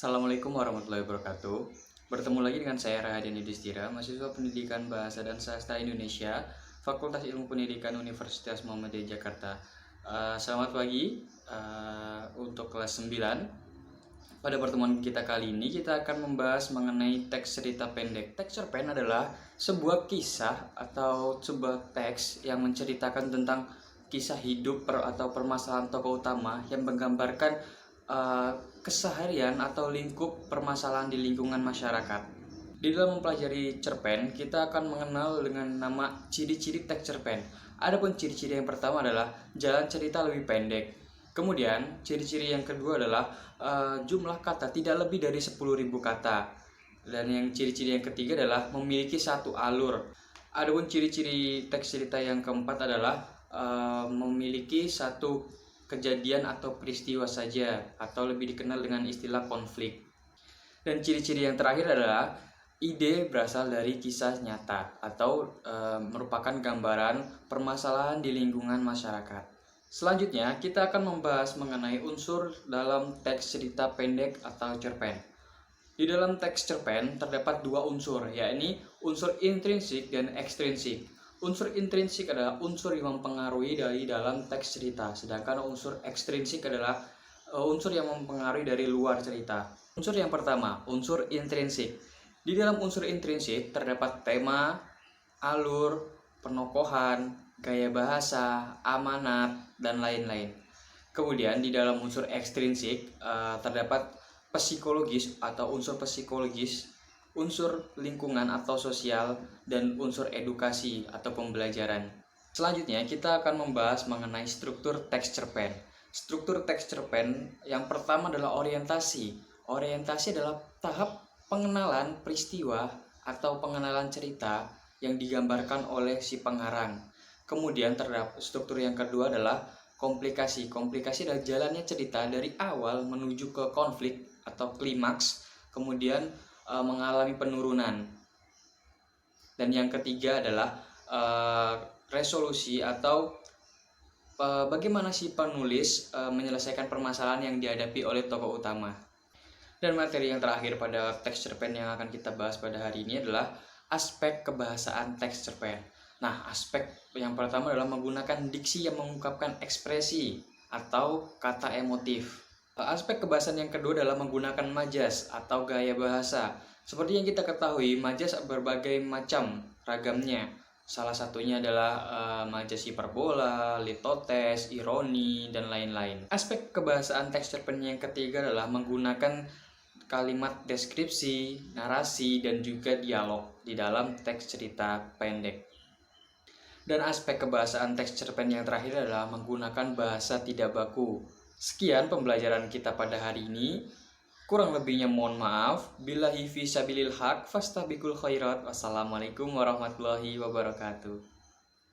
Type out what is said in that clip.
Assalamualaikum warahmatullahi wabarakatuh. Bertemu lagi dengan saya Rahadian Yudhistira, mahasiswa Pendidikan Bahasa dan Sastra Indonesia, Fakultas Ilmu Pendidikan Universitas Muhammadiyah Jakarta. Selamat pagi untuk kelas 9. Pada pertemuan kita kali ini kita akan membahas mengenai teks cerita pendek. Teks cerpen adalah sebuah kisah atau sebuah teks yang menceritakan tentang kisah hidup atau permasalahan tokoh utama yang menggambarkan keseharian atau lingkup permasalahan di lingkungan masyarakat. Di dalam mempelajari cerpen, kita akan mengenal dengan nama ciri-ciri teks cerpen. Adapun ciri-ciri yang pertama adalah jalan cerita lebih pendek. Kemudian, ciri-ciri yang kedua adalah jumlah kata tidak lebih dari 10.000 kata. Dan yang ciri-ciri yang ketiga adalah memiliki satu alur. Adapun ciri-ciri teks cerita yang keempat adalah memiliki satu kejadian atau peristiwa saja, atau lebih dikenal dengan istilah konflik. Dan ciri-ciri yang terakhir adalah ide berasal dari kisah nyata atau merupakan gambaran permasalahan di lingkungan masyarakat. Selanjutnya, kita akan membahas mengenai unsur dalam teks cerita pendek atau cerpen. Di dalam teks cerpen terdapat dua unsur, yakni unsur intrinsik dan ekstrinsik. Unsur intrinsik adalah unsur yang mempengaruhi dari dalam teks cerita, sedangkan unsur ekstrinsik adalah unsur yang mempengaruhi dari luar cerita. Unsur yang pertama, unsur intrinsik. Di dalam unsur intrinsik terdapat tema, alur, penokohan, gaya bahasa, amanat, dan lain-lain. Kemudian di dalam unsur ekstrinsik terdapat psikologis atau unsur psikologis, unsur lingkungan atau sosial, dan unsur edukasi atau pembelajaran. Selanjutnya kita akan membahas mengenai struktur teks cerpen. Struktur teks cerpen yang pertama adalah orientasi. Orientasi adalah tahap pengenalan peristiwa atau pengenalan cerita yang digambarkan oleh si pengarang. Kemudian terdapat struktur yang kedua adalah komplikasi. Komplikasi adalah jalannya cerita dari awal menuju ke konflik atau klimaks, kemudian mengalami penurunan. Dan yang ketiga adalah resolusi atau bagaimana si penulis menyelesaikan permasalahan yang dihadapi oleh tokoh utama. Dan materi yang terakhir pada teks cerpen yang akan kita bahas pada hari ini adalah aspek kebahasaan teks cerpen. Nah, aspek yang pertama adalah menggunakan diksi yang mengungkapkan ekspresi atau kata emotif. Aspek kebahasaan yang kedua adalah menggunakan majas atau gaya bahasa. Seperti yang kita ketahui, majas berbagai macam ragamnya. Salah satunya adalah majas hiperbola, litotes, ironi, dan lain-lain. Aspek kebahasaan teks cerpen yang ketiga adalah menggunakan kalimat deskripsi, narasi, dan juga dialog di dalam teks cerita pendek. Dan aspek kebahasaan teks cerpen yang terakhir adalah menggunakan bahasa tidak baku. Sekian pembelajaran kita pada hari ini. Kurang lebihnya mohon maaf. Billahi fi sabilil haq fastabiqul khairat. Wassalamualaikum warahmatullahi wabarakatuh.